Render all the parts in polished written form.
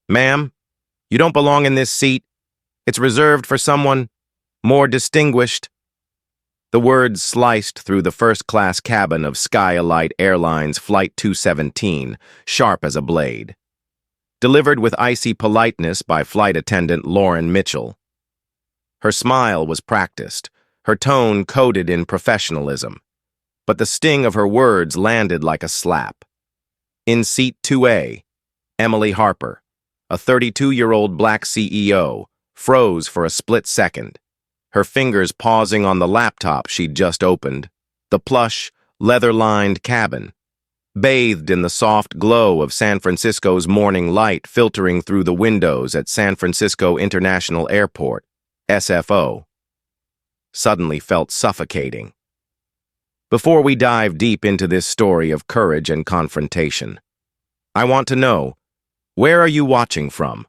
Ma'am, you don't belong in this seat. It's reserved for someone more distinguished. The words sliced through the first-class cabin of Skyalite Airlines Flight 217, sharp as a blade. Delivered with icy politeness by flight attendant Lauren Mitchell. Her smile was practiced, her tone coded in professionalism, but the sting of her words landed like a slap. In seat 2A, Emily Harper, a 32-year-old black CEO, froze for a split second, her fingers pausing on the laptop she'd just opened, the plush, leather-lined cabin, bathed in the soft glow of San Francisco's morning light filtering through the windows at San Francisco International Airport, SFO, suddenly felt suffocating. Before we dive deep into this story of courage and confrontation, I want to know, where are you watching from?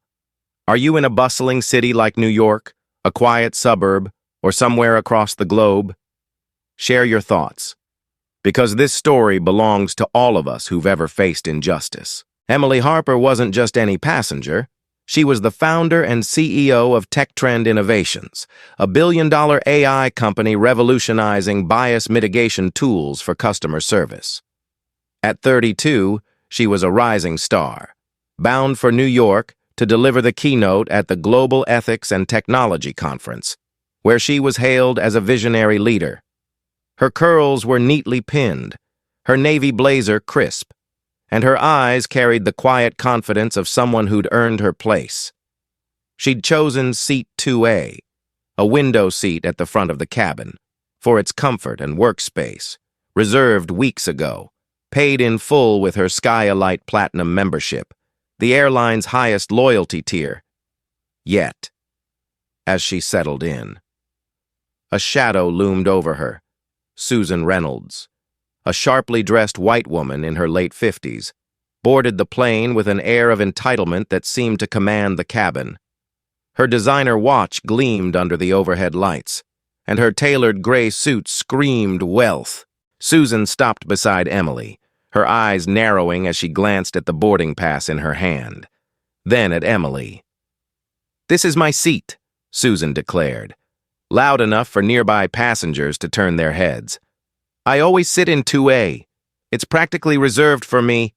Are you in a bustling city like New York, a quiet suburb, or somewhere across the globe? Share your thoughts, because this story belongs to all of us who've ever faced injustice. Emily Harper wasn't just any passenger. She was the founder and CEO of Tech Trend Innovations, a billion-dollar AI company revolutionizing bias mitigation tools for customer service. At 32, she was a rising star, bound for New York to deliver the keynote at the Global Ethics and Technology Conference, where she was hailed as a visionary leader. Her curls were neatly pinned, her navy blazer crisp, and her eyes carried the quiet confidence of someone who'd earned her place. She'd chosen seat 2A, a window seat at the front of the cabin, for its comfort and workspace, reserved weeks ago, paid in full with her Skyalite Platinum membership, the airline's highest loyalty tier. Yet, as she settled in, a shadow loomed over her. Susan Reynolds, a sharply dressed white woman in her late 50s, boarded the plane with an air of entitlement that seemed to command the cabin. Her designer watch gleamed under the overhead lights, and her tailored gray suit screamed wealth. Susan stopped beside Emily, her eyes narrowing as she glanced at the boarding pass in her hand, then at Emily. "This is my seat," Susan declared, loud enough for nearby passengers to turn their heads. "I always sit in 2A. It's practically reserved for me."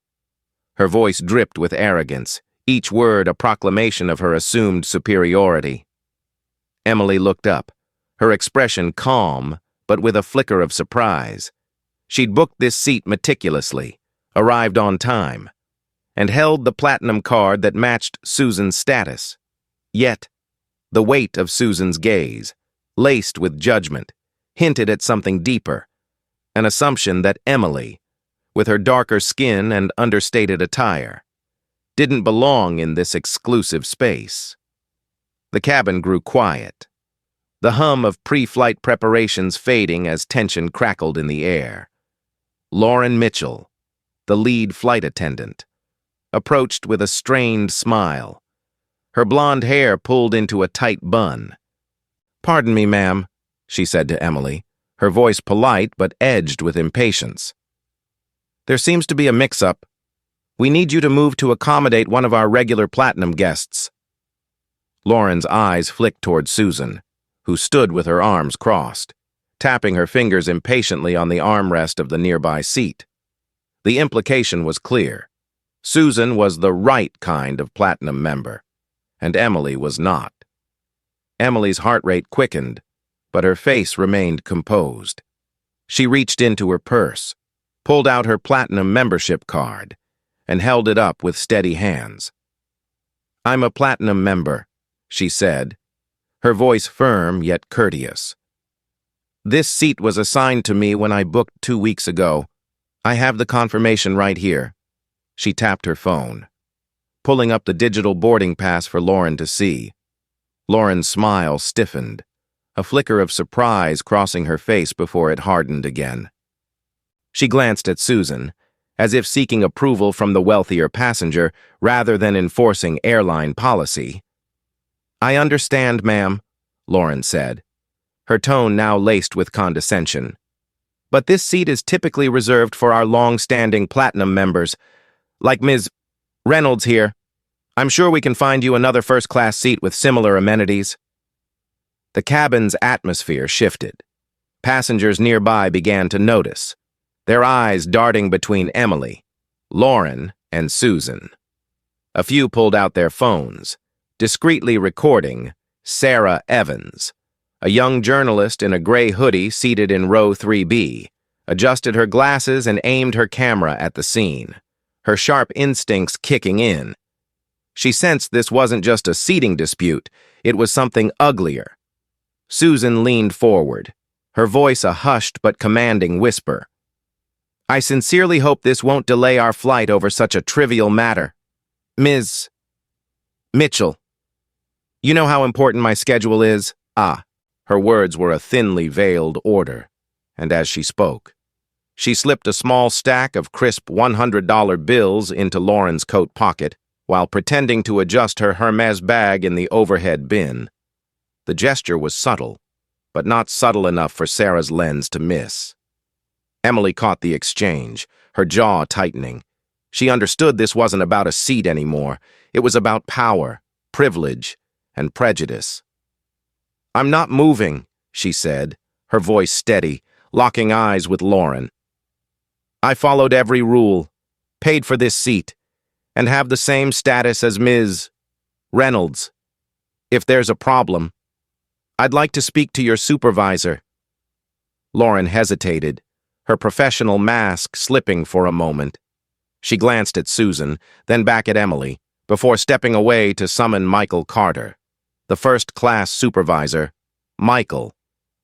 Her voice dripped with arrogance, each word a proclamation of her assumed superiority. Emily looked up, her expression calm, but with a flicker of surprise. She'd booked this seat meticulously, arrived on time, and held the platinum card that matched Susan's status. Yet, the weight of Susan's gaze, laced with judgment, hinted at something deeper, an assumption that Emily, with her darker skin and understated attire, didn't belong in this exclusive space. The cabin grew quiet, the hum of pre-flight preparations fading as tension crackled in the air. Lauren Mitchell, the lead flight attendant, approached with a strained smile, her blonde hair pulled into a tight bun. "Pardon me, ma'am," she said to Emily, her voice polite but edged with impatience. "There seems to be a mix-up. We need you to move to accommodate one of our regular platinum guests." Lauren's eyes flicked toward Susan, who stood with her arms crossed, tapping her fingers impatiently on the armrest of the nearby seat. The implication was clear. Susan was the right kind of platinum member, and Emily was not. Emily's heart rate quickened, but her face remained composed. She reached into her purse, pulled out her platinum membership card, and held it up with steady hands. "I'm a platinum member," she said, her voice firm yet courteous. "This seat was assigned to me when I booked 2 weeks ago. I have the confirmation right here." She tapped her phone, pulling up the digital boarding pass for Lauren to see. Lauren's smile stiffened, a flicker of surprise crossing her face before it hardened again. She glanced at Susan, as if seeking approval from the wealthier passenger rather than enforcing airline policy. "I understand, ma'am," Lauren said, her tone now laced with condescension. "But this seat is typically reserved for our long-standing platinum members, like Ms. Reynolds here. I'm sure we can find you another first-class seat with similar amenities. The cabin's atmosphere shifted. Passengers nearby began to notice, their eyes darting between Emily, Lauren, and Susan. A few pulled out their phones, discreetly recording Sarah Evans, a young journalist in a gray hoodie seated in row 3B, adjusted her glasses and aimed her camera at the scene, her sharp instincts kicking in. She sensed this wasn't just a seating dispute, it was something uglier. Susan leaned forward, her voice a hushed but commanding whisper. I sincerely hope this won't delay our flight over such a trivial matter. Ms. Mitchell, you know how important my schedule is? Her words were a thinly veiled order, and as she spoke, she slipped a small stack of crisp $100 bills into Lauren's coat pocket while pretending to adjust her Hermes bag in the overhead bin. The gesture was subtle, but not subtle enough for Sarah's lens to miss. Emily caught the exchange, her jaw tightening. She understood this wasn't about a seat anymore. It was about power, privilege, and prejudice. I'm not moving, she said, her voice steady, locking eyes with Lauren. I followed every rule, paid for this seat, and have the same status as Ms. Reynolds. If there's a problem, I'd like to speak to your supervisor. Lauren hesitated, her professional mask slipping for a moment. She glanced at Susan, then back at Emily, before stepping away to summon Michael Carter, the first-class supervisor. Michael,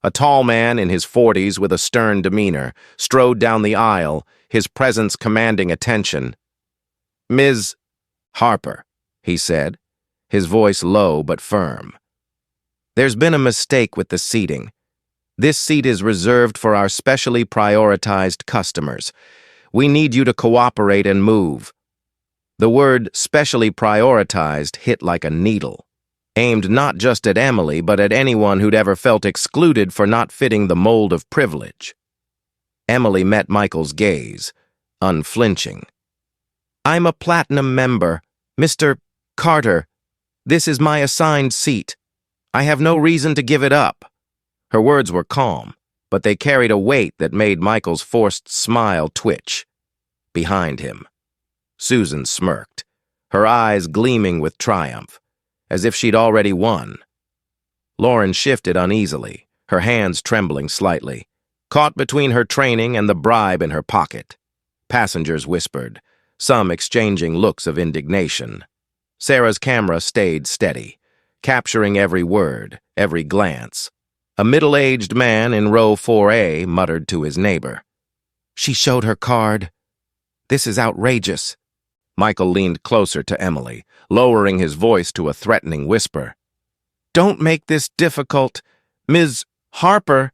a tall man in his 40s with a stern demeanor, strode down the aisle, his presence commanding attention. Ms. Harper, he said, his voice low but firm. There's been a mistake with the seating. This seat is reserved for our specially prioritized customers. We need you to cooperate and move. The word specially prioritized hit like a needle, aimed not just at Emily, but at anyone who'd ever felt excluded for not fitting the mold of privilege. Emily met Michael's gaze, unflinching. I'm a platinum member. Mr. Carter, this is my assigned seat. I have no reason to give it up. Her words were calm, but they carried a weight that made Michael's forced smile twitch. Behind him, Susan smirked, her eyes gleaming with triumph, as if she'd already won. Lauren shifted uneasily, her hands trembling slightly, caught between her training and the bribe in her pocket. Passengers whispered, some exchanging looks of indignation. Sarah's camera stayed steady, capturing every word, every glance. A middle-aged man in row 4A muttered to his neighbor. She showed her card. This is outrageous. Michael leaned closer to Emily, lowering his voice to a threatening whisper. Don't make this difficult. Ms. Harper,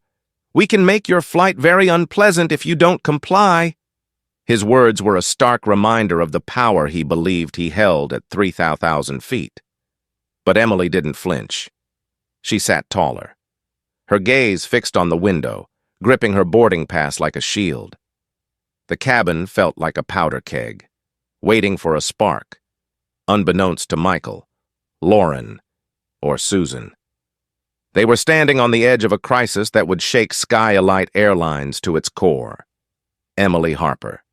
we can make your flight very unpleasant if you don't comply. His words were a stark reminder of the power he believed he held at 3,000 feet. But Emily didn't flinch. She sat taller, her gaze fixed on the window, gripping her boarding pass like a shield. The cabin felt like a powder keg, waiting for a spark, unbeknownst to Michael, Lauren, or Susan. They were standing on the edge of a crisis that would shake Escalation Airlines to its core. Emily Harper,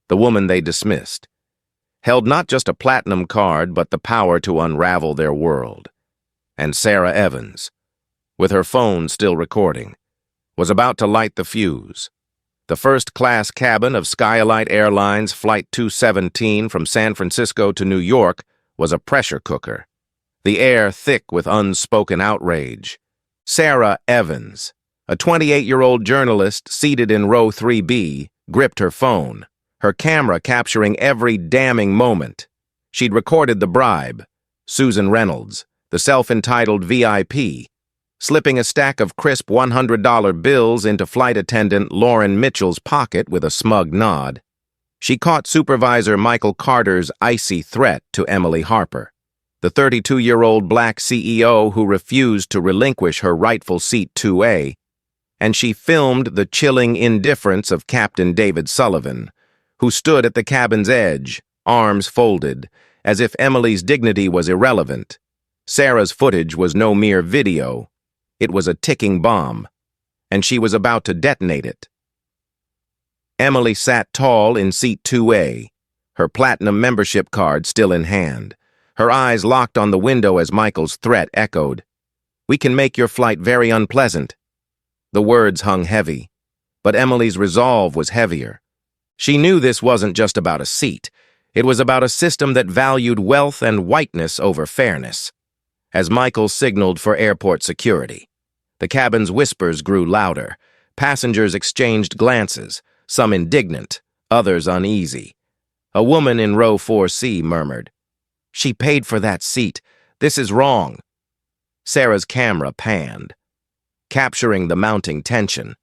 the woman they dismissed, held not just a platinum card but the power to unravel their world. And Sarah Evans, with her phone still recording, was about to light the fuse. The first-class cabin of Escalation Airlines Flight 217 from San Francisco to New York was a pressure cooker, the air thick with unspoken outrage. Sarah Evans, a 28-year-old journalist seated in row 3B, gripped her phone, her camera capturing every damning moment. She'd recorded the bribe, Susan Reynolds, the self-entitled VIP, slipping a stack of crisp $100 bills into flight attendant Lauren Mitchell's pocket with a smug nod. She caught Supervisor Michael Carter's icy threat to Emily Harper, the 32-year-old black CEO who refused to relinquish her rightful seat 2A, and she filmed the chilling indifference of Captain David Sullivan, who stood at the cabin's edge, arms folded, as if Emily's dignity was irrelevant. Sarah's footage was no mere video. It was a ticking bomb, and she was about to detonate it. Emily sat tall in seat 2A, her platinum membership card still in hand. Her eyes locked on the window as Michael's threat echoed. "We can make your flight very unpleasant." The words hung heavy, but Emily's resolve was heavier. She knew this wasn't just about a seat. It was about a system that valued wealth and whiteness over fairness. As Michael signaled for airport security, the cabin's whispers grew louder. Passengers exchanged glances, some indignant, others uneasy. A woman in row 4C murmured, "She paid for that seat. This is wrong." Sarah's camera panned, capturing the mounting tension.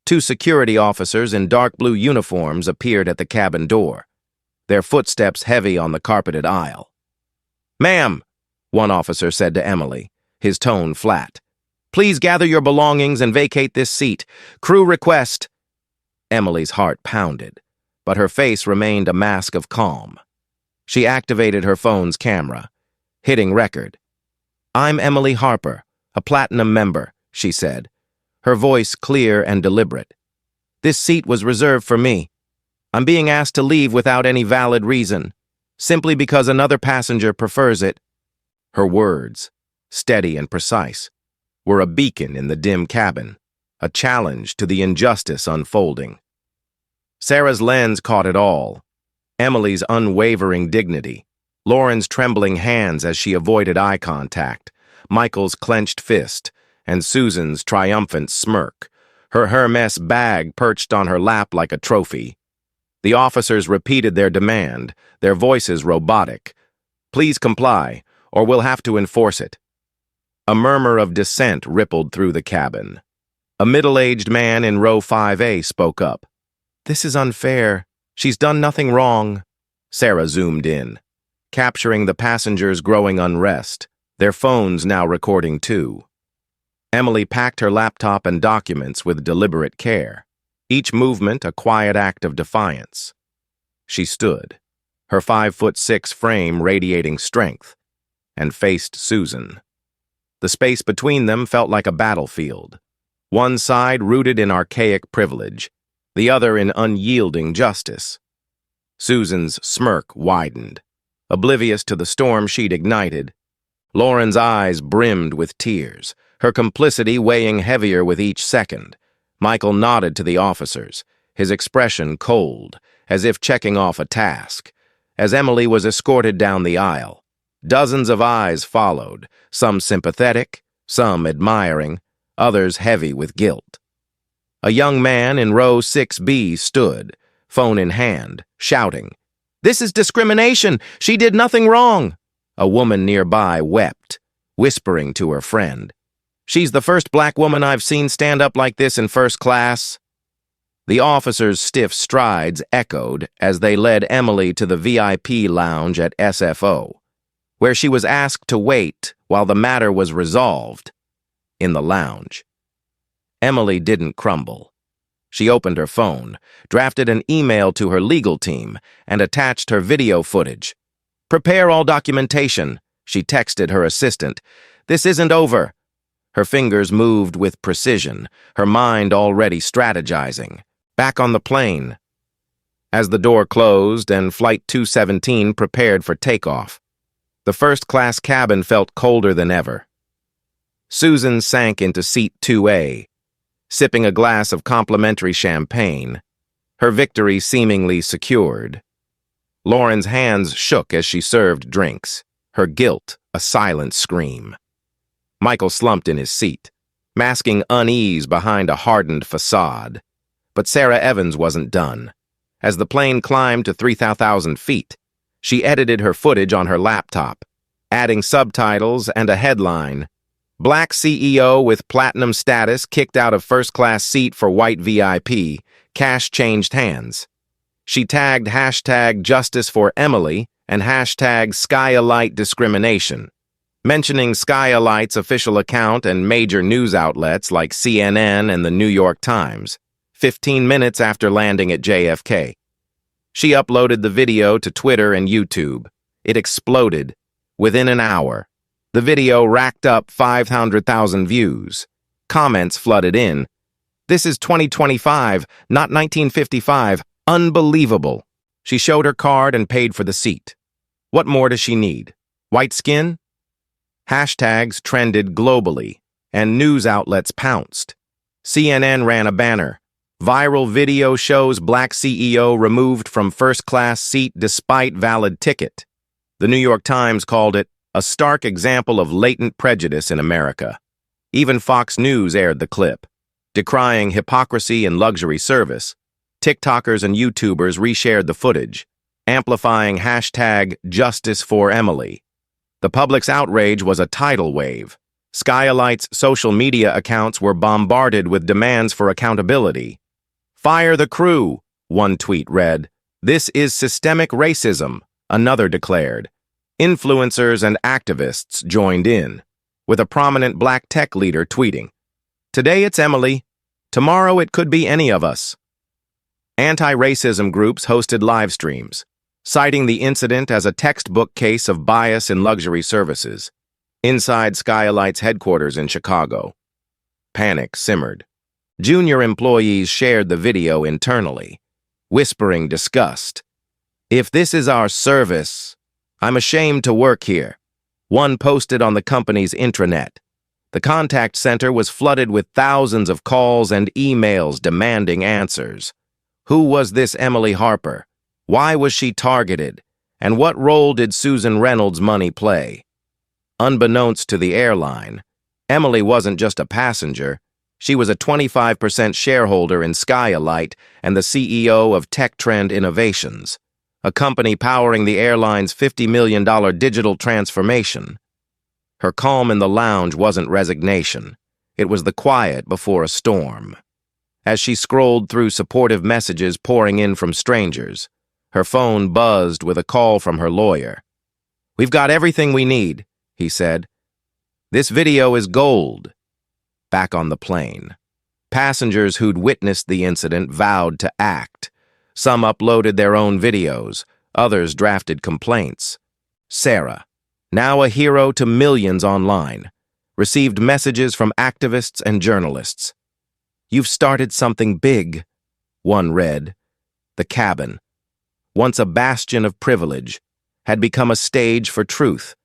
Two security officers in dark blue uniforms appeared at the cabin door, their footsteps heavy on the carpeted aisle. "Ma'am," one officer said to Emily, his tone flat, "please gather your belongings and vacate this seat. Crew request." Emily's heart pounded, but her face remained a mask of calm. She activated her phone's camera, hitting record. "I'm Emily Harper, a platinum member," she said, her voice clear and deliberate. "This seat was reserved for me. I'm being asked to leave without any valid reason, simply because another passenger prefers it." Her words, steady and precise, were a beacon in the dim cabin, a challenge to the injustice unfolding. Sarah's lens caught it all. Emily's unwavering dignity, Lauren's trembling hands as she avoided eye contact, Michael's clenched fist, and Susan's triumphant smirk, her Hermes bag perched on her lap like a trophy. The officers repeated their demand, their voices robotic. "Please comply, or we'll have to enforce it." A murmur of dissent rippled through the cabin. A middle-aged man in row 5A spoke up. "This is unfair. She's done nothing wrong." Sarah zoomed in, capturing the passengers' growing unrest, their phones now recording too. Emily packed her laptop and documents with deliberate care, each movement a quiet act of defiance. She stood, her 5'6" frame radiating strength, and faced Susan. The space between them felt like a battlefield, one side rooted in archaic privilege, the other in unyielding justice. Susan's smirk widened, oblivious to the storm she'd ignited. Lauren's eyes brimmed with tears, her complicity weighing heavier with each second. Michael nodded to the officers, his expression cold, as if checking off a task. As Emily was escorted down the aisle, dozens of eyes followed, some sympathetic, some admiring, others heavy with guilt. A young man in row 6B stood, phone in hand, shouting, "This is discrimination! She did nothing wrong!" A woman nearby wept, whispering to her friend, "She's the first black woman I've seen stand up like this in first class." The officers' stiff strides echoed as they led Emily to the VIP lounge at SFO, where she was asked to wait while the matter was resolved. In the lounge, Emily didn't crumble. She opened her phone, drafted an email to her legal team, and attached her video footage. "Prepare all documentation," she texted her assistant. "This isn't over." Her fingers moved with precision, her mind already strategizing. Back on the plane. As the door closed and Flight 217 prepared for takeoff, the first-class cabin felt colder than ever. Susan sank into seat 2A, sipping a glass of complimentary champagne, her victory seemingly secured. Lauren's hands shook as she served drinks, her guilt a silent scream. Michael slumped in his seat, masking unease behind a hardened facade. But Sarah Evans wasn't done. As the plane climbed to 3,000 feet, she edited her footage on her laptop, adding subtitles and a headline, "Black CEO with platinum status kicked out of first-class seat for white VIP, cash changed hands." She tagged hashtag Justice for Emily and hashtag Skyalite Discrimination, mentioning Skyalite's official account and major news outlets like CNN and the New York Times, 15 minutes after landing at JFK. She uploaded the video to Twitter and YouTube, It exploded. Within an hour, the video racked up 500,000 views. Comments flooded in. "This is 2025, not 1955. Unbelievable." She showed her card and paid for the seat. What more does she need? White skin? Hashtags trended globally, and news outlets pounced. CNN ran a banner. Viral video shows Black CEO removed from first-class seat despite valid ticket. The New York Times called it a stark example of latent prejudice in America. Even Fox News aired the clip. Decrying hypocrisy in luxury service, TikTokers and YouTubers reshared the footage, amplifying hashtag Justice for Emily. The public's outrage was a tidal wave. Skylight's social media accounts were bombarded with demands for accountability. "Fire the crew," one tweet read. "This is systemic racism," another declared. Influencers and activists joined in, with a prominent black tech leader tweeting, "Today it's Emily, tomorrow it could be any of us." Anti-racism groups hosted live streams, citing the incident as a textbook case of bias in luxury services. Inside Skylight's headquarters in Chicago, panic simmered. Junior employees shared the video internally, whispering disgust. "If this is our service, I'm ashamed to work here." One posted on the company's intranet. The contact center was flooded with thousands of calls and emails demanding answers. Who was this Emily Harper? Why was she targeted? And what role did Susan Reynolds' money play? Unbeknownst to the airline, Emily wasn't just a passenger. She was a 25% shareholder in Skylight and the CEO of Tech Trend Innovations, a company powering the airline's $50 million digital transformation. Her calm in the lounge wasn't resignation. It was the quiet before a storm. As she scrolled through supportive messages pouring in from strangers, her phone buzzed with a call from her lawyer. "We've got everything we need," he said. "This video is gold." Back on the plane, passengers who'd witnessed the incident vowed to act. Some uploaded their own videos, others drafted complaints. Sarah, now a hero to millions online, received messages from activists and journalists. "You've started something big," one read. The cabin, once a bastion of privilege, had become a stage for truth.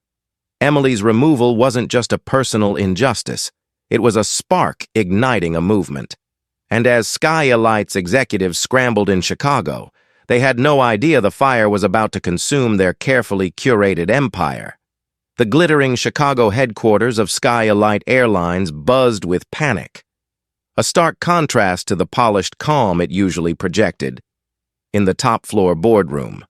Emily's removal wasn't just a personal injustice. It was a spark igniting a movement. And as Skylight's executives scrambled in Chicago, they had no idea the fire was about to consume their carefully curated empire. The glittering Chicago headquarters of Skylight Airlines buzzed with panic, a stark contrast to the polished calm it usually projected. In the top-floor boardroom,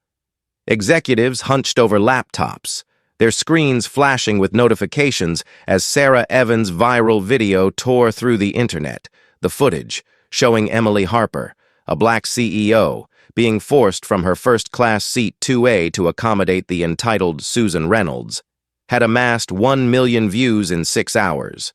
executives hunched over laptops, their screens flashing with notifications as Sarah Evans' viral video tore through the internet, the footage showing Emily Harper, a black CEO, being forced from her first-class seat 2A to accommodate the entitled Susan Reynolds, had amassed 1 million views in 6 hours.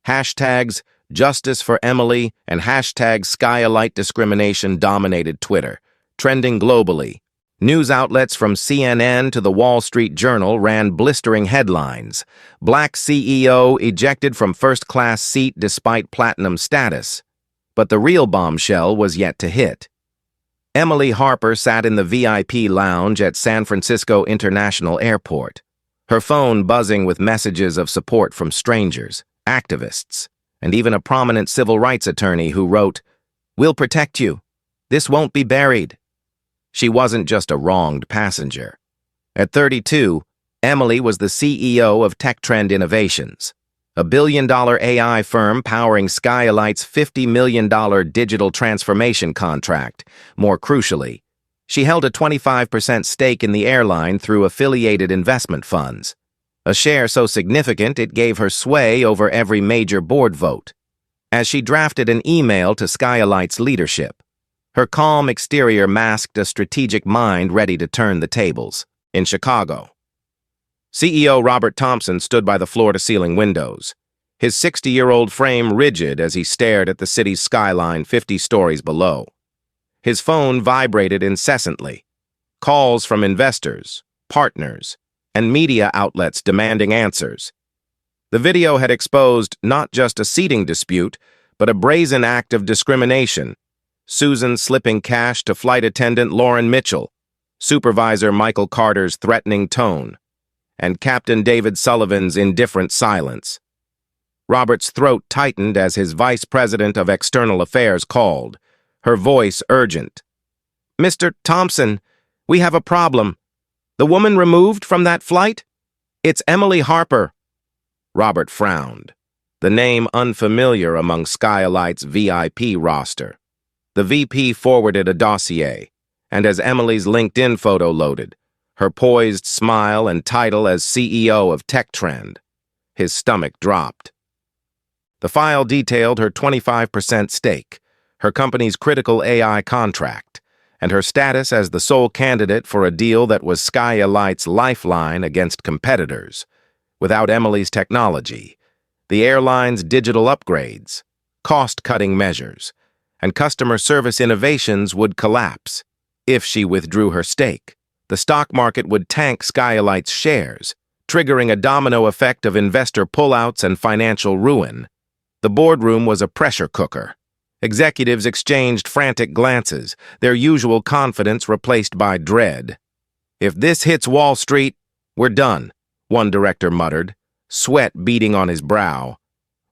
Hashtags Justice for Emily and hashtag Skylight discrimination dominated Twitter, trending globally. News outlets from CNN to the Wall Street Journal ran blistering headlines. Black CEO ejected from first-class seat despite platinum status. But the real bombshell was yet to hit. Emily Harper sat in the VIP lounge at San Francisco International Airport, her phone buzzing with messages of support from strangers, activists, and even a prominent civil rights attorney who wrote, "We'll protect you. This won't be buried." She wasn't just a wronged passenger. At 32, Emily was the CEO of Tech Trend Innovations, a billion-dollar AI firm powering Skylight's $50 million digital transformation contract. More crucially, she held a 25% stake in the airline through affiliated investment funds, a share so significant it gave her sway over every major board vote. As she drafted an email to Skylight's leadership, her calm exterior masked a strategic mind ready to turn the tables. In Chicago, CEO Robert Thompson stood by the floor-to-ceiling windows, his 60-year-old frame rigid as he stared at the city's skyline 50 stories below. His phone vibrated incessantly. Calls from investors, partners, and media outlets demanding answers. The video had exposed not just a seating dispute, but a brazen act of discrimination. Susan slipping cash to flight attendant Lauren Mitchell, Supervisor Michael Carter's threatening tone, and Captain David Sullivan's indifferent silence. Robert's throat tightened as his Vice President of External Affairs called, her voice urgent. "Mr. Thompson, we have a problem. The woman removed from that flight? It's Emily Harper." Robert frowned, the name unfamiliar among Skylight's VIP roster. The VP forwarded a dossier, and as Emily's LinkedIn photo loaded, her poised smile and title as CEO of TechTrend, his stomach dropped. The file detailed her 25% stake, her company's critical AI contract, and her status as the sole candidate for a deal that was Skylight's lifeline against competitors. Without Emily's technology, the airline's digital upgrades, cost-cutting measures, and customer service innovations would collapse. If she withdrew her stake, the stock market would tank Skylight's shares, triggering a domino effect of investor pullouts and financial ruin. The boardroom was a pressure cooker. Executives exchanged frantic glances, their usual confidence replaced by dread. "If this hits Wall Street, we're done," one director muttered, sweat beading on his brow.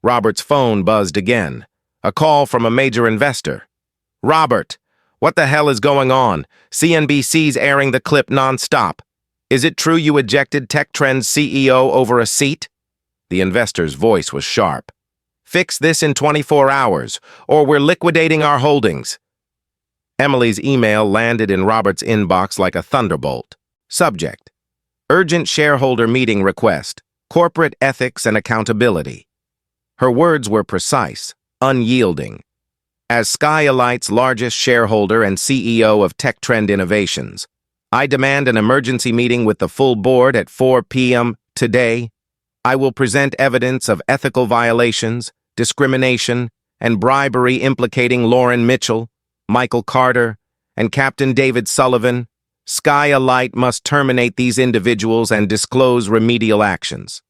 Robert's phone buzzed again, a call from a major investor. "Robert, what the hell is going on? CNBC's airing the clip nonstop. Is it true you ejected TechTrend's CEO over a seat?" The investor's voice was sharp. "Fix this in 24 hours, or we're liquidating our holdings." Emily's email landed in Robert's inbox like a thunderbolt. Subject: Urgent shareholder meeting request, corporate ethics and accountability. Her words were precise, unyielding. As Skylight's largest shareholder and CEO of TechTrend Innovations, I demand an emergency meeting with the full board at 4 p.m. today. I will present evidence of ethical violations, discrimination, and bribery implicating Lauren Mitchell, Michael Carter, and Captain David Sullivan. Skylight must terminate these individuals and disclose remedial actions.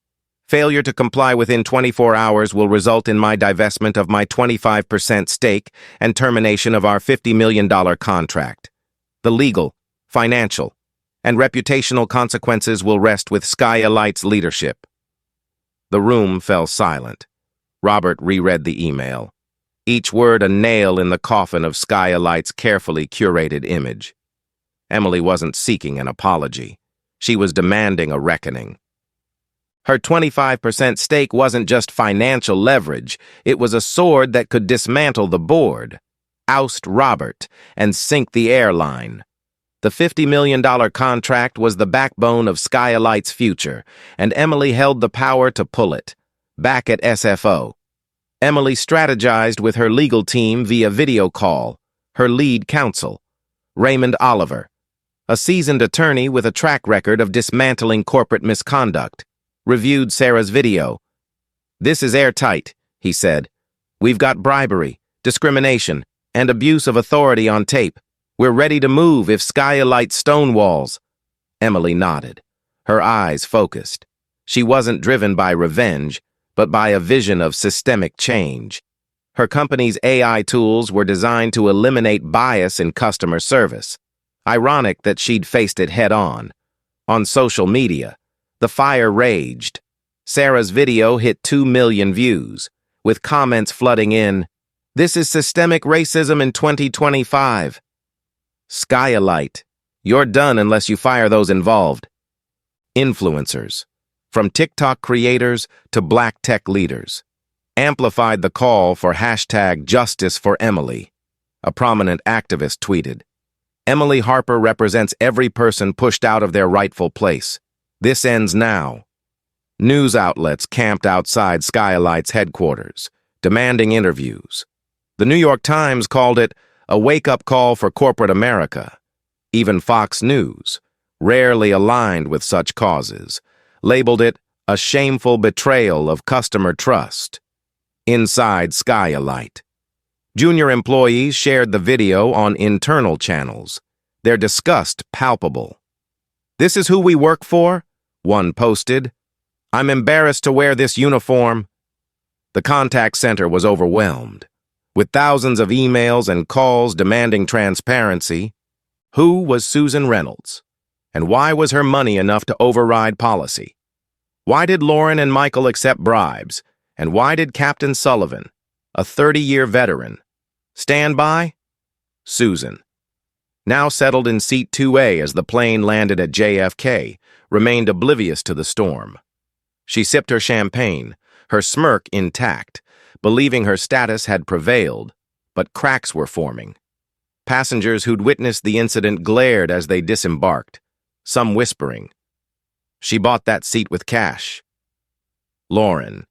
Failure to comply within 24 hours will result in my divestment of my 25% stake and termination of our $50 million contract. The legal, financial, and reputational consequences will rest with Skylight's leadership. The room fell silent. Robert reread the email, each word a nail in the coffin of Skylight's carefully curated image. Emily wasn't seeking an apology. She was demanding a reckoning. Her 25% stake wasn't just financial leverage, it was a sword that could dismantle the board, oust Robert, and sink the airline. The $50 million contract was the backbone of Skylight's future, and Emily held the power to pull it. Back at SFO, Emily strategized with her legal team via video call, her lead counsel, Raymond Oliver, a seasoned attorney with a track record of dismantling corporate misconduct, reviewed Sarah's video. "This is airtight," he said. "We've got bribery, discrimination, and abuse of authority on tape. We're ready to move if Skylight stonewalls." Emily nodded, her eyes focused. She wasn't driven by revenge, but by a vision of systemic change. Her company's AI tools were designed to eliminate bias in customer service. Ironic that she'd faced it head-on. On social media, the fire raged. Sarah's video hit 2 million views, with comments flooding in, "This is systemic racism in 2025. Skylight, you're done unless you fire those involved." Influencers, from TikTok creators to black tech leaders, amplified the call for #JusticeForEmily. A prominent activist tweeted, "Emily Harper represents every person pushed out of their rightful place. This ends now." News outlets camped outside Skylight's headquarters, demanding interviews. The New York Times called it a wake-up call for corporate America. Even Fox News, rarely aligned with such causes, labeled it a shameful betrayal of customer trust. Inside Skylight, junior employees shared the video on internal channels, their disgust palpable. "This is who we work for?" one posted. "I'm embarrassed to wear this uniform." The contact center was overwhelmed. With thousands of emails and calls demanding transparency, who was Susan Reynolds? And why was her money enough to override policy? Why did Lauren and Michael accept bribes? And why did Captain Sullivan, a 30-year veteran, stand by? Susan, now settled in seat 2A as the plane landed at JFK, remained oblivious to the storm. She sipped her champagne, her smirk intact, believing her status had prevailed, but cracks were forming. Passengers who'd witnessed the incident glared as they disembarked, some whispering. She bought that seat with cash. Lauren,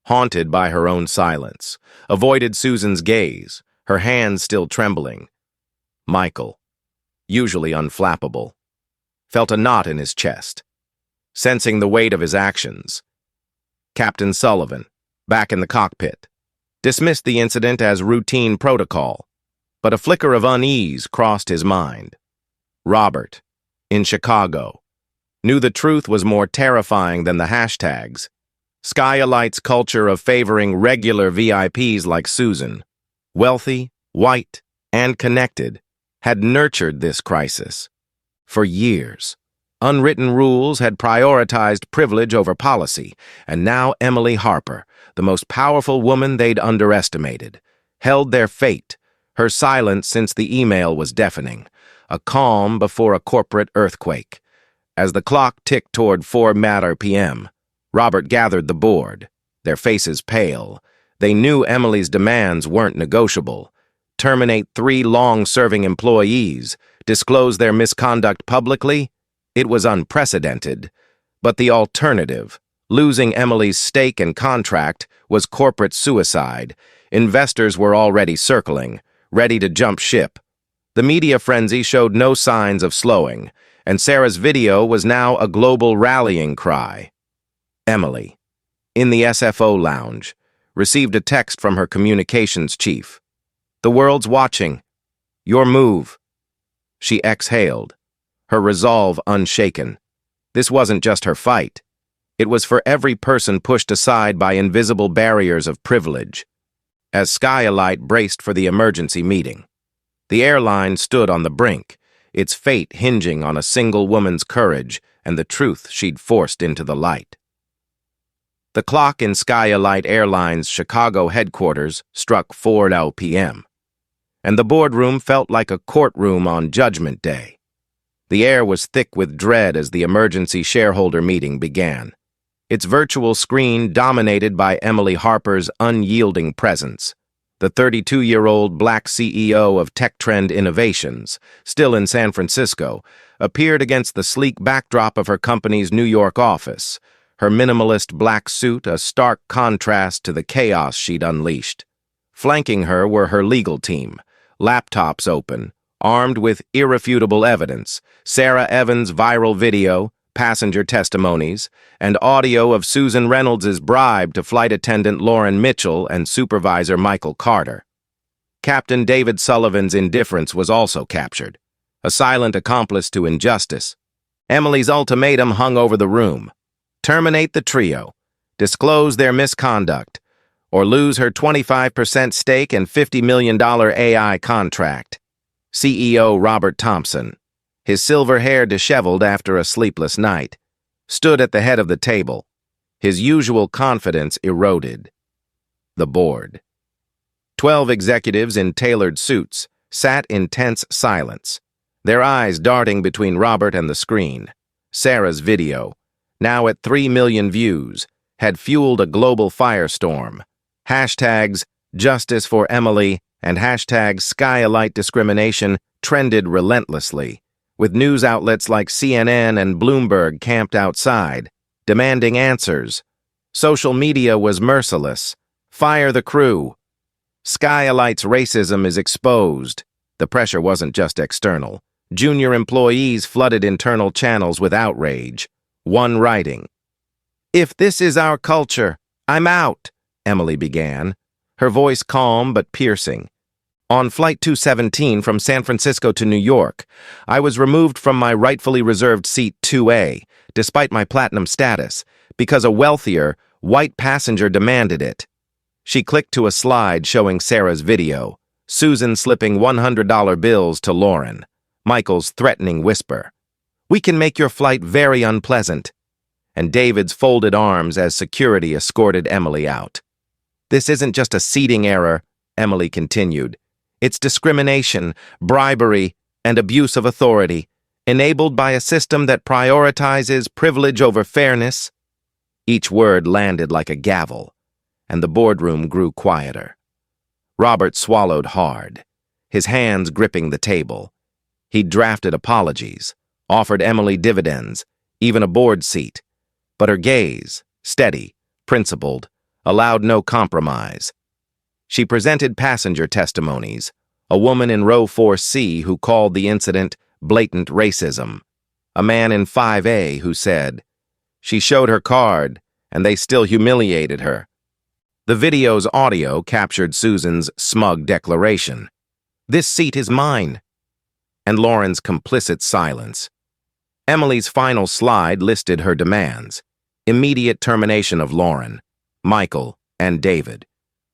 haunted by her own silence, avoided Susan's gaze, her hands still trembling. Michael, usually unflappable, felt a knot in his chest, sensing the weight of his actions. Captain Sullivan, back in the cockpit, dismissed the incident as routine protocol, but a flicker of unease crossed his mind. Robert, in Chicago, knew the truth was more terrifying than the hashtags. Skylight's culture of favoring regular VIPs like Susan, wealthy, white, and connected, had nurtured this crisis. For years, unwritten rules had prioritized privilege over policy, and now Emily Harper, the most powerful woman they'd underestimated, held their fate, her silence since the email was deafening, a calm before a corporate earthquake. As the clock ticked toward 4 p.m., Robert gathered the board, their faces pale. They knew Emily's demands weren't negotiable. Terminate 3 long-serving employees, disclose their misconduct publicly? It was unprecedented. But the alternative, losing Emily's stake and contract, was corporate suicide. Investors were already circling, ready to jump ship. The media frenzy showed no signs of slowing, and Sarah's video was now a global rallying cry. Emily, in the SFO lounge, received a text from her communications chief. "The world's watching. Your move." She exhaled, her resolve unshaken. This wasn't just her fight. It was for every person pushed aside by invisible barriers of privilege. As Skylight braced for the emergency meeting, the airline stood on the brink, its fate hinging on a single woman's courage and the truth she'd forced into the light. The clock in Skylight Airlines' Chicago headquarters struck 4 p.m., and the boardroom felt like a courtroom on Judgment Day. The air was thick with dread as the emergency shareholder meeting began, its virtual screen dominated by Emily Harper's unyielding presence. The 32-year-old black CEO of Tech Trend Innovations, still in San Francisco, appeared against the sleek backdrop of her company's New York office, her minimalist black suit a stark contrast to the chaos she'd unleashed. Flanking her were her legal team, laptops open, armed with irrefutable evidence, Sarah Evans' viral video, passenger testimonies, and audio of Susan Reynolds' bribe to flight attendant Lauren Mitchell and supervisor Michael Carter. Captain David Sullivan's indifference was also captured, a silent accomplice to injustice. Emily's ultimatum hung over the room. Terminate the trio, disclose their misconduct, or lose her 25% stake and $50 million AI contract. CEO Robert Thompson, his silver hair disheveled after a sleepless night, stood at the head of the table, his usual confidence eroded. The board. 12 executives in tailored suits sat in tense silence, their eyes darting between Robert and the screen. Sarah's video, now at 3 million views, had fueled a global firestorm. Hashtags Justice for Emily and hashtag Skylight Discrimination trended relentlessly, with news outlets like CNN and Bloomberg camped outside, demanding answers. Social media was merciless. Fire the crew. Skylight's racism is exposed. The pressure wasn't just external. Junior employees flooded internal channels with outrage. One writing, "If this is our culture, I'm out," Emily began, her voice calm but piercing. On Flight 217 from San Francisco to New York, I was removed from my rightfully reserved seat 2A, despite my platinum status, because a wealthier, white passenger demanded it. She clicked to a slide showing Sarah's video, Susan slipping $100 bills to Lauren, Michael's threatening whisper. "We can make your flight very unpleasant," and David's folded arms as security escorted Emily out. "This isn't just a seating error," Emily continued. "It's discrimination, bribery, and abuse of authority, enabled by a system that prioritizes privilege over fairness." Each word landed like a gavel, and the boardroom grew quieter. Robert swallowed hard, his hands gripping the table. He'd drafted apologies, offered Emily dividends, even a board seat. But her gaze, steady, principled, allowed no compromise. She presented passenger testimonies, a woman in row 4C who called the incident blatant racism, a man in 5A who said, "She showed her card, and they still humiliated her." The video's audio captured Susan's smug declaration, "This seat is mine," and Lauren's complicit silence. Emily's final slide listed her demands: immediate termination of Lauren, Michael, and David,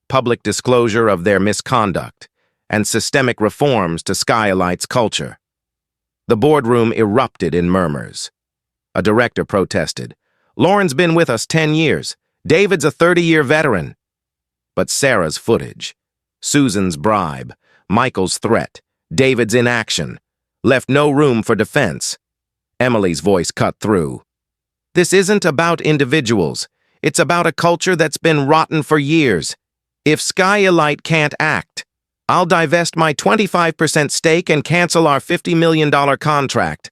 public disclosure of their misconduct, and systemic reforms to Skylight's culture. The boardroom erupted in murmurs. A director protested, "Lauren's been with us 10 years. David's a 30-year veteran." But Sarah's footage, Susan's bribe, Michael's threat, David's inaction, left no room for defense. Emily's voice cut through. "This isn't about individuals. It's about a culture that's been rotten for years. If Skylight can't act, I'll divest my 25% stake and cancel our $50 million contract."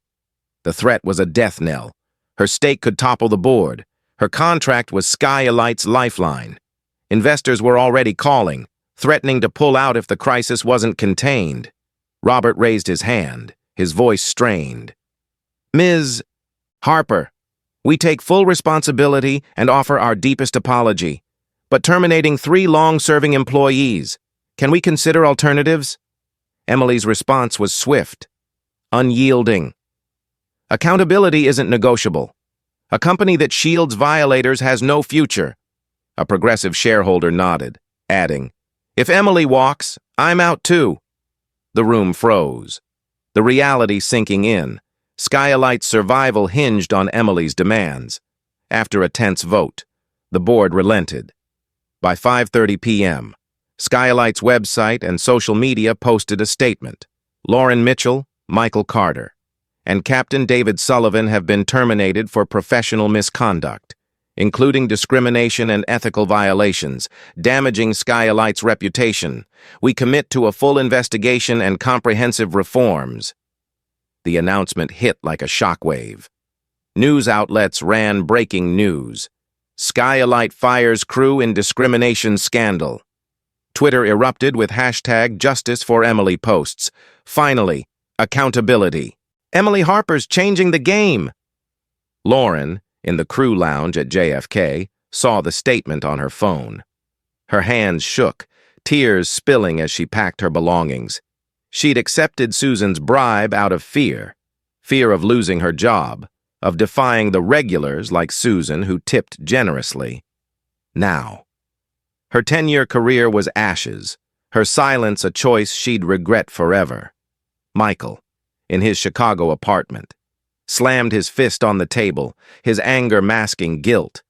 The threat was a death knell. Her stake could topple the board. Her contract was Skylight's lifeline. Investors were already calling, threatening to pull out if the crisis wasn't contained. Robert raised his hand, his voice strained. "Ms. Harper, we take full responsibility and offer our deepest apology. But terminating 3 long-serving employees, can we consider alternatives?" Emily's response was swift, unyielding. "Accountability isn't negotiable. A company that shields violators has no future." A progressive shareholder nodded, adding, "If Emily walks, I'm out too." The room froze, the reality sinking in. Skylight's survival hinged on Emily's demands. After a tense vote, the board relented. By 5:30 p.m., Skylight's website and social media posted a statement. "Lauren Mitchell, Michael Carter, and Captain David Sullivan have been terminated for professional misconduct, including discrimination and ethical violations, damaging Skylight's reputation. We commit to a full investigation and comprehensive reforms." The announcement hit like a shockwave. News outlets ran breaking news. Skylight fires crew in discrimination scandal. Twitter erupted with hashtag Justice for Emily posts. Finally, accountability. Emily Harper's changing the game. Lauren, in the crew lounge at JFK, saw the statement on her phone. Her hands shook, tears spilling as she packed her belongings. She'd accepted Susan's bribe out of fear of losing her job, of defying the regulars like Susan who tipped generously. Now, her 10-year career was ashes, her silence a choice she'd regret forever. Michael, in his Chicago apartment, slammed his fist on the table, his anger masking guilt.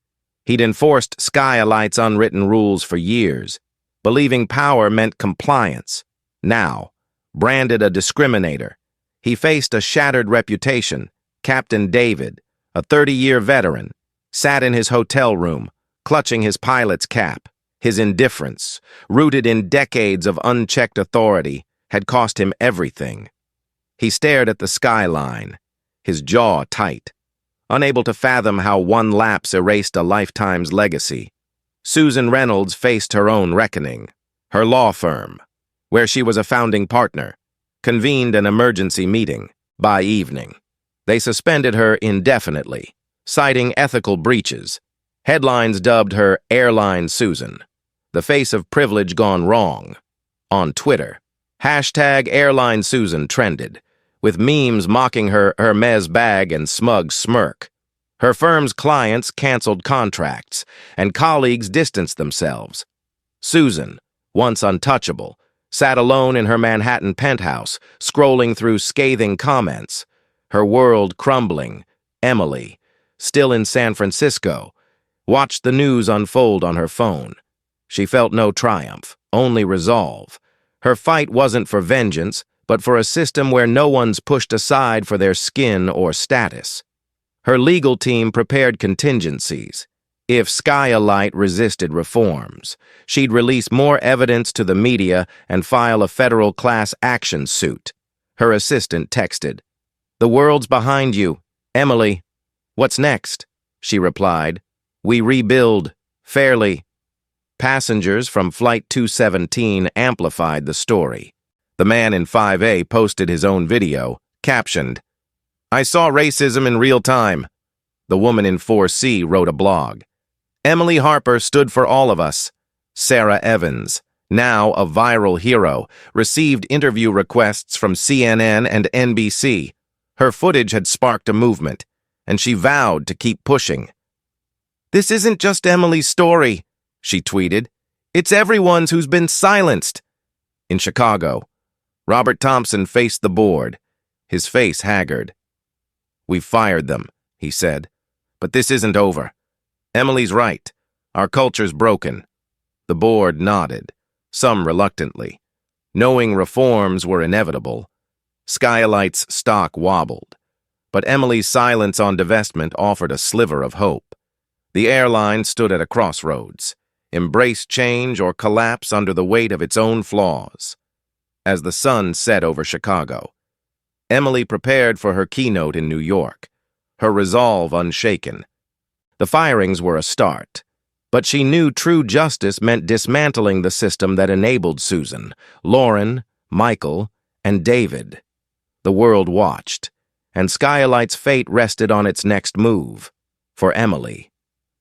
He'd enforced Skylight's unwritten rules for years, believing power meant compliance. Now, branded a discriminator, he faced a shattered reputation. Captain David, a 30-year veteran, sat in his hotel room, clutching his pilot's cap. His indifference, rooted in decades of unchecked authority, had cost him everything. He stared at the skyline, his jaw tight, unable to fathom how one lapse erased a lifetime's legacy. Susan Reynolds faced her own reckoning. Her law firm, where she was a founding partner, convened an emergency meeting. By evening, they suspended her indefinitely, citing ethical breaches. Headlines dubbed her Airline Susan, the face of privilege gone wrong. On Twitter, #airline Susan trended, with memes mocking her Hermes bag and smug smirk. Her firm's clients canceled contracts, and colleagues distanced themselves. Susan, once untouchable, sat alone in her Manhattan penthouse, scrolling through scathing comments. Her world crumbling. Emily, still in San Francisco, watched the news unfold on her phone. She felt no triumph, only resolve. Her fight wasn't for vengeance, but for a system where no one's pushed aside for their skin or status. Her legal team prepared contingencies. If Escalation resisted reforms, she'd release more evidence to the media and file a federal class action suit. Her assistant texted, "The world's behind you, Emily." "What's next?" she replied. "We rebuild, fairly." Passengers from Flight 217 amplified the story. The man in 5A posted his own video, captioned, "I saw racism in real time." The woman in 4C wrote a blog. "Emily Harper stood for all of us." Sarah Evans, now a viral hero, received interview requests from CNN and NBC. Her footage had sparked a movement, and she vowed to keep pushing. "This isn't just Emily's story," she tweeted. "It's everyone's who's been silenced." In Chicago, Robert Thompson faced the board, his face haggard. "We've fired them," he said, "but this isn't over. Emily's right. Our culture's broken." The board nodded, some reluctantly. Knowing reforms were inevitable, Escalation's stock wobbled. But Emily's silence on divestment offered a sliver of hope. The airline stood at a crossroads. Embrace change or collapse under the weight of its own flaws. As the sun set over Chicago, Emily prepared for her keynote in New York, her resolve unshaken. The firings were a start, but she knew true justice meant dismantling the system that enabled Susan, Lauren, Michael, and David. The world watched, and Escalation's fate rested on its next move. For Emily,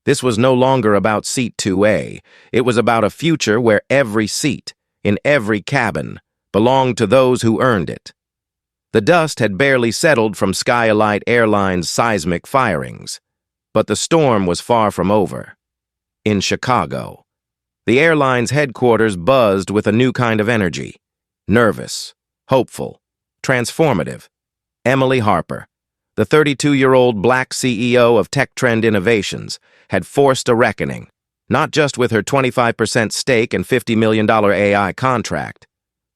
this was no longer about Seat 2A. It was about a future where every seat, in every cabin, belonged to those who earned it. The dust had barely settled from Escalation Airlines' seismic firings, but the storm was far from over. In Chicago, the airline's headquarters buzzed with a new kind of energy. Nervous, hopeful, transformative. Emily Harper, the 32-year-old black CEO of Tech Trend Innovations, had forced a reckoning, not just with her 25% stake and $50 million AI contract,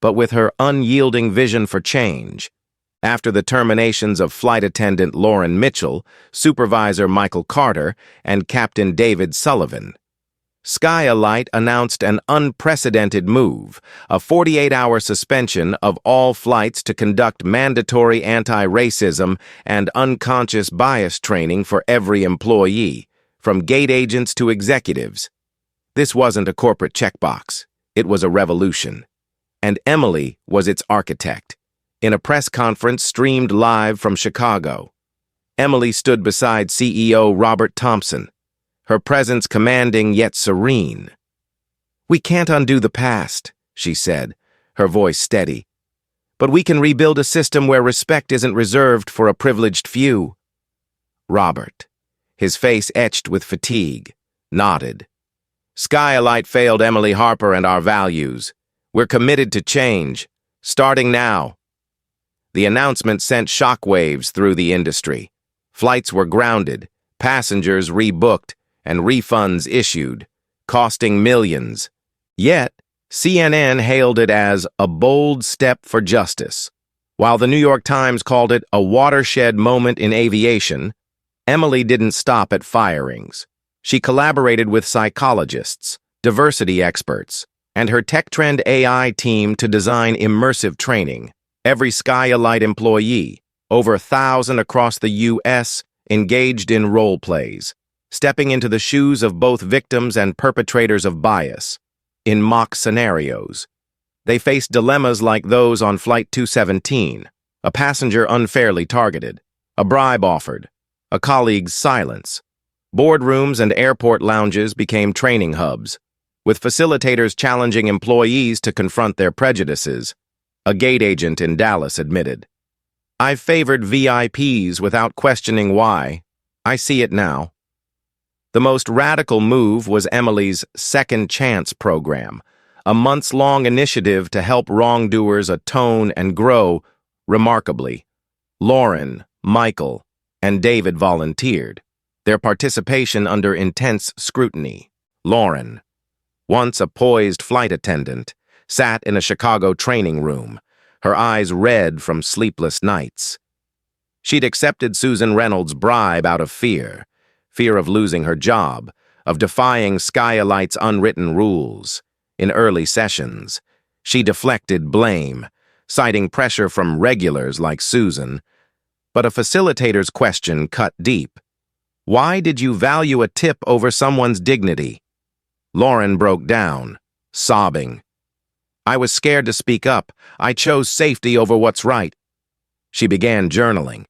but with her unyielding vision for change. After the terminations of flight attendant Lauren Mitchell, supervisor Michael Carter, and Captain David Sullivan, Escalation announced an unprecedented move, a 48-hour suspension of all flights to conduct mandatory anti-racism and unconscious bias training for every employee, from gate agents to executives. This wasn't a corporate checkbox. It was a revolution. And Emily was its architect. In a press conference streamed live from Chicago, Emily stood beside CEO Robert Thompson, her presence commanding yet serene. "We can't undo the past," she said, her voice steady. "But we can rebuild a system where respect isn't reserved for a privileged few." Robert, his face etched with fatigue, nodded. "Escalation failed Emily Harper and our values. We're committed to change, starting now." The announcement sent shockwaves through the industry. Flights were grounded, passengers rebooked, and refunds issued, costing millions. Yet, CNN hailed it as a bold step for justice. While the New York Times called it a watershed moment in aviation, Emily didn't stop at firings. She collaborated with psychologists, diversity experts, and her Tech Trend AI team to design immersive training. Every Escalation employee, over 1,000 across the U.S., engaged in role plays, stepping into the shoes of both victims and perpetrators of bias. In mock scenarios, they faced dilemmas like those on Flight 217, a passenger unfairly targeted, a bribe offered, a colleague's silence. Boardrooms and airport lounges became training hubs, with facilitators challenging employees to confront their prejudices. a gate agent in Dallas admitted. "I've favored VIPs without questioning why. I see it now." The most radical move was Emily's Second Chance program, a months-long initiative to help wrongdoers atone and grow remarkably. Lauren, Michael, and David volunteered, their participation under intense scrutiny. Lauren, once a poised flight attendant, sat in a Chicago training room, her eyes red from sleepless nights. She'd accepted Susan Reynolds' bribe out of fear of losing her job, of defying Skylight's unwritten rules. In early sessions, she deflected blame, citing pressure from regulars like Susan. But a facilitator's question cut deep. "Why did you value a tip over someone's dignity?" Lauren broke down, sobbing. "I was scared to speak up. I chose safety over what's right." She began journaling,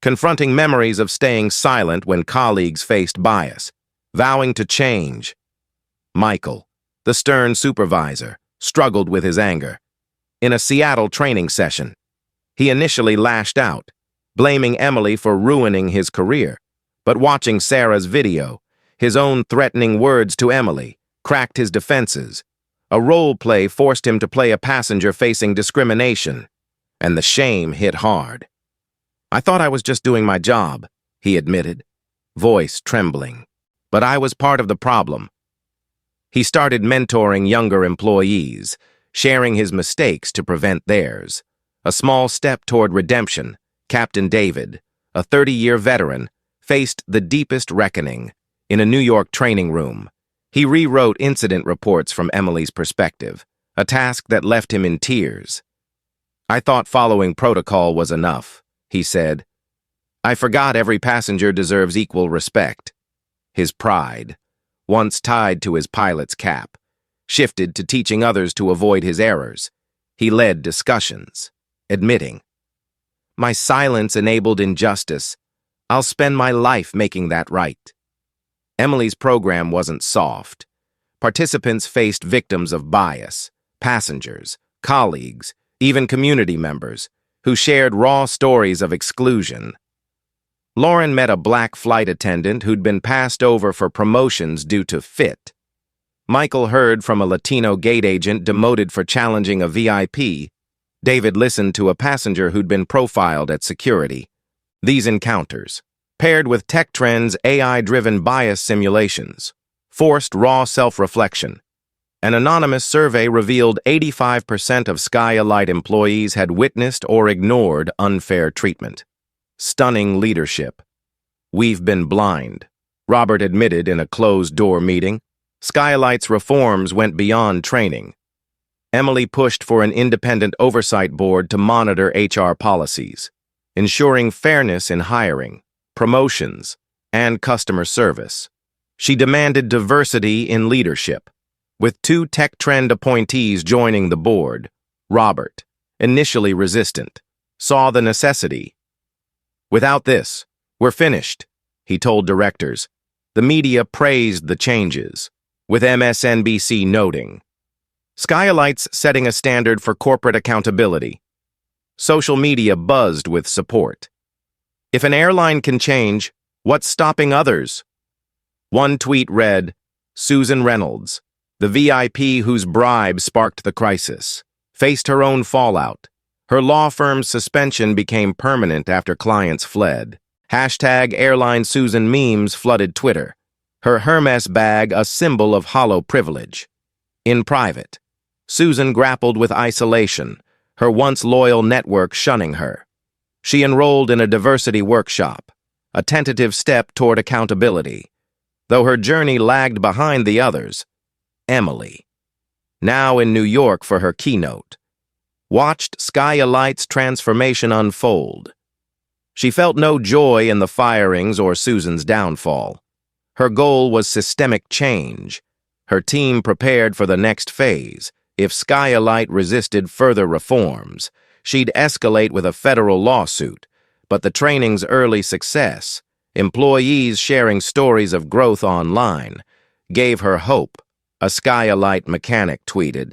confronting memories of staying silent when colleagues faced bias, vowing to change. Michael, the stern supervisor, struggled with his anger. In a Seattle training session, he initially lashed out, blaming Emily for ruining his career. But watching Sarah's video, his own threatening words to Emily, cracked his defenses. A role play forced him to play a passenger facing discrimination, and the shame hit hard. "I thought I was just doing my job," he admitted, voice trembling. "But I was part of the problem." He started mentoring younger employees, sharing his mistakes to prevent theirs. A small step toward redemption. Captain David, a 30-year veteran, faced the deepest reckoning in a New York training room. He rewrote incident reports from Emily's perspective, a task that left him in tears. "I thought following protocol was enough," he said. "I forgot every passenger deserves equal respect." His pride, once tied to his pilot's cap, shifted to teaching others to avoid his errors. He led discussions, admitting, "My silence enabled injustice. I'll spend my life making that right." Emily's program wasn't soft. Participants faced victims of bias, passengers, colleagues, even community members, who shared raw stories of exclusion. Lauren met a black flight attendant who'd been passed over for promotions due to fit. Michael heard from a Latino gate agent demoted for challenging a VIP. David listened to a passenger who'd been profiled at security. These encounters, paired with tech trends' AI-driven bias simulations, forced raw self-reflection. An anonymous survey revealed 85% of Skylight employees had witnessed or ignored unfair treatment. Stunning leadership. "We've been blind," Robert admitted in a closed-door meeting. Skylight's reforms went beyond training. Emily pushed for an independent oversight board to monitor HR policies, ensuring fairness in hiring, promotions, and customer service. She demanded diversity in leadership, with 2 tech trend appointees joining the board. Robert, initially resistant, saw the necessity. "Without this, we're finished," he told directors. The media praised the changes, with MSNBC noting, "Skylight's setting a standard for corporate accountability." Social media buzzed with support. "If an airline can change, what's stopping others?" One tweet read, "Susan Reynolds, the VIP whose bribe sparked the crisis, faced her own fallout. Her law firm's suspension became permanent after clients fled. #Airline Susan memes flooded Twitter. Her Hermes bag a symbol of hollow privilege." In private, Susan grappled with isolation, her once loyal network shunning her. She enrolled in a diversity workshop, a tentative step toward accountability. Though her journey lagged behind the others, Emily, now in New York for her keynote, watched Skylight's transformation unfold. She felt no joy in the firings or Susan's downfall. Her goal was systemic change. Her team prepared for the next phase. If Skylight resisted further reforms, she'd escalate with a federal lawsuit. But the training's early success, employees sharing stories of growth online, gave her hope, a Skylight mechanic tweeted.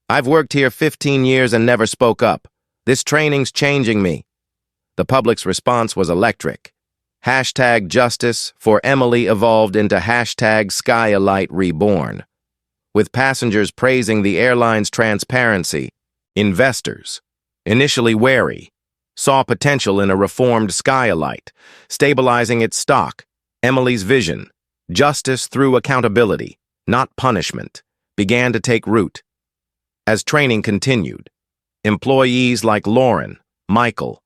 I've worked here 15 years and never spoke up. This training's changing me. The public's response was electric. Hashtag justice for Emily evolved into hashtag Skyalite reborn. With passengers praising the airline's transparency, investors, initially wary, saw potential in a reformed Skyalite, stabilizing its stock. Emily's vision, justice through accountability, not punishment, began to take root. As training continued, employees like Lauren, Michael,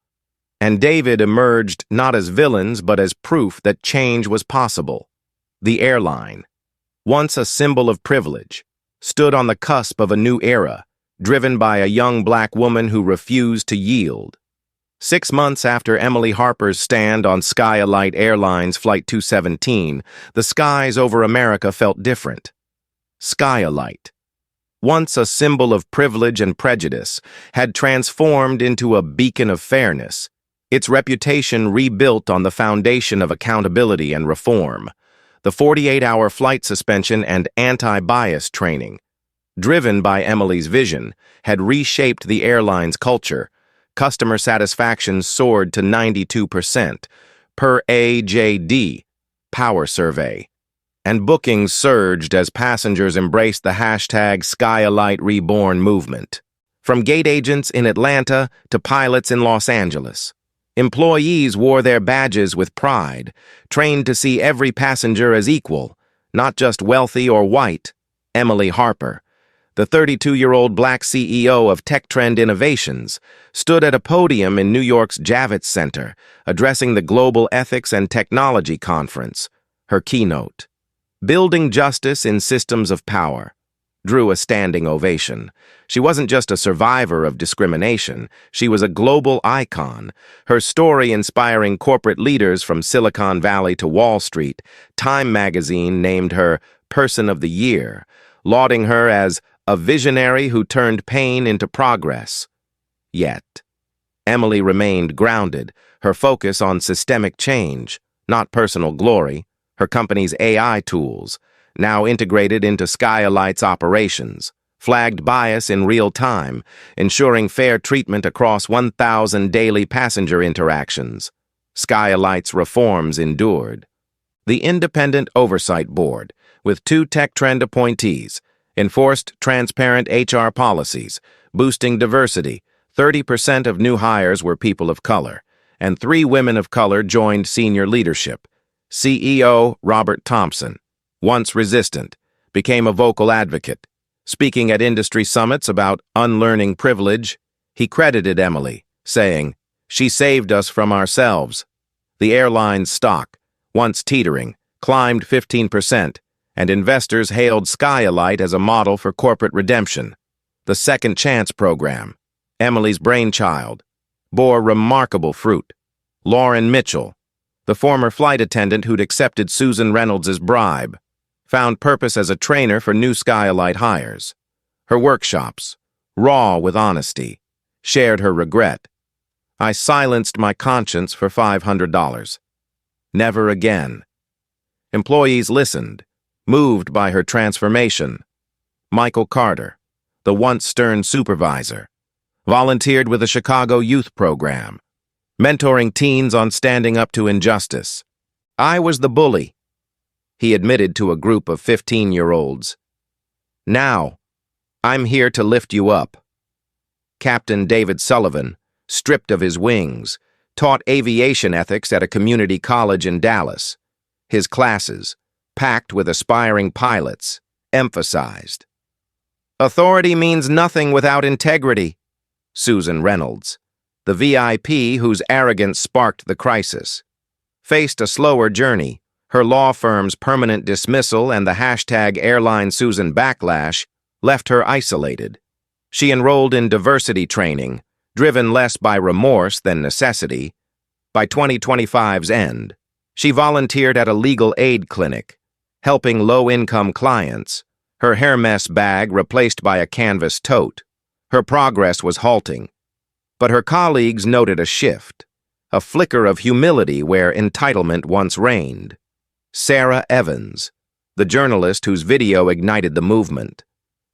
and David emerged not as villains but as proof that change was possible. The airline, once a symbol of privilege, stood on the cusp of a new era, driven by a young black woman who refused to yield. 6 months after Emily Harper's stand on Skyalite Airlines Flight 217, the skies over America felt different. Skyalite, once a symbol of privilege and prejudice, had transformed into a beacon of fairness, its reputation rebuilt on the foundation of accountability and reform. The 48-hour flight suspension and anti-bias training, driven by Emily's vision, had reshaped the airline's culture. Customer satisfaction soared to 92%, per AJD Power Survey, and bookings surged as passengers embraced the hashtag Skyalite Reborn movement. From gate agents in Atlanta to pilots in Los Angeles, employees wore their badges with pride, trained to see every passenger as equal, not just wealthy or white. Emily Harper, the 32-year-old black CEO of Tech Trend Innovations, stood at a podium in New York's Javits Center, addressing the Global Ethics and Technology Conference. Her keynote, "Building Justice in Systems of Power," drew a standing ovation. She wasn't just a survivor of discrimination, she was a global icon, her story inspiring corporate leaders from Silicon Valley to Wall Street. Time magazine named her Person of the Year, lauding her as a visionary who turned pain into progress. Yet, Emily remained grounded, her focus on systemic change, not personal glory. Her company's AI tools, now integrated into Skyalite's operations, flagged bias in real time, ensuring fair treatment across 1,000 daily passenger interactions. Skyalite's reforms endured. The Independent Oversight Board, with 2 Tech Trend appointees, enforced transparent HR policies, boosting diversity. 30% of new hires were people of color, and 3 women of color joined senior leadership. CEO Robert Thompson, once resistant, became a vocal advocate. Speaking at industry summits about unlearning privilege, he credited Emily, saying, "She saved us from ourselves." The airline's stock, once teetering, climbed 15%, and investors hailed Skyalite as a model for corporate redemption. The Second Chance program, Emily's brainchild, bore remarkable fruit. Lauren Mitchell, the former flight attendant who'd accepted Susan Reynolds' bribe, found purpose as a trainer for new Skyalite hires. Her workshops, raw with honesty, shared her regret. "I silenced my conscience for $500. Never again." Employees listened, moved by her transformation. Michael Carter, the once stern supervisor, volunteered with the Chicago Youth Program, mentoring teens on standing up to injustice. "I was the bully," he admitted to a group of 15-year-olds. "Now, I'm here to lift you up." Captain David Sullivan, stripped of his wings, taught aviation ethics at a community college in Dallas. His classes, packed with aspiring pilots, emphasized, "Authority means nothing without integrity." Susan Reynolds, the VIP whose arrogance sparked the crisis, faced a slower journey. Her law firm's permanent dismissal and the hashtag Airline Susan backlash left her isolated. She enrolled in diversity training, driven less by remorse than necessity. By 2025's end, she volunteered at a legal aid clinic, helping low-income clients, her Hermes bag replaced by a canvas tote. Her progress was halting, but her colleagues noted a shift, a flicker of humility where entitlement once reigned. Sarah Evans, the journalist whose video ignited the movement,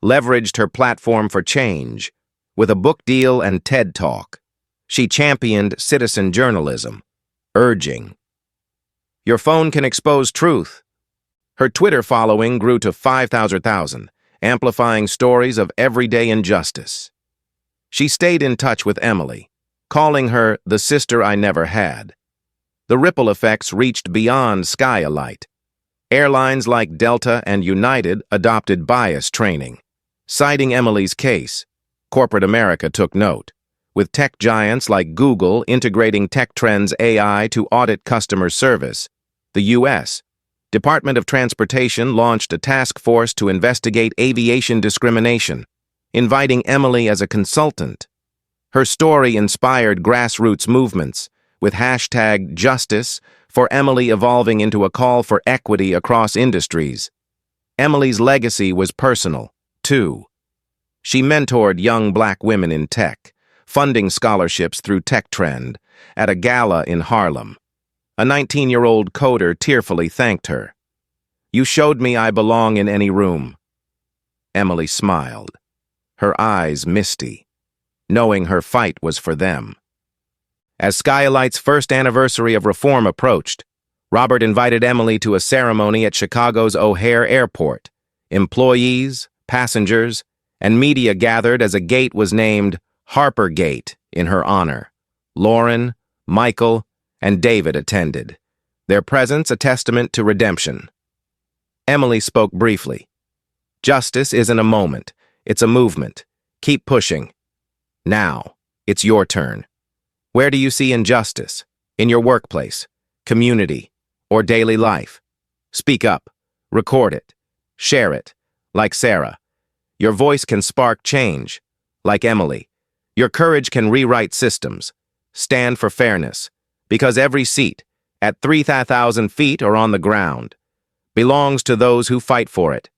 leveraged her platform for change. With a book deal and TED Talk, she championed citizen journalism, urging, "Your phone can expose truth." Her Twitter following grew to 5,000, amplifying stories of everyday injustice. She stayed in touch with Emily, calling her the sister I never had. The ripple effects reached beyond Skyalite. Airlines like Delta and United adopted bias training. Citing Emily's case, corporate America took note, with tech giants like Google integrating tech trends AI to audit customer service. The U.S. Department of Transportation launched a task force to investigate aviation discrimination, inviting Emily as a consultant. Her story inspired grassroots movements, with hashtag Justice for Emily evolving into a call for equity across industries. Emily's legacy was personal, too. She mentored young Black women in tech, funding scholarships through Tech Trend at a gala in Harlem. A 19-year-old coder tearfully thanked her. "You showed me I belong in any room." Emily smiled, her eyes misty, knowing her fight was for them. As Skyalite's first anniversary of reform approached, Robert invited Emily to a ceremony at Chicago's O'Hare Airport. Employees, passengers, and media gathered as a gate was named Harper Gate in her honor. Lauren, Michael, and David attended, their presence a testament to redemption. Emily spoke briefly. "Justice isn't a moment, it's a movement. Keep pushing. Now, it's your turn. Where do you see injustice? In your workplace, community, or daily life? Speak up, record it, share it, like Sarah. Your voice can spark change, like Emily. Your courage can rewrite systems. Stand for fairness, because every seat, at 3,000 feet or on the ground, belongs to those who fight for it.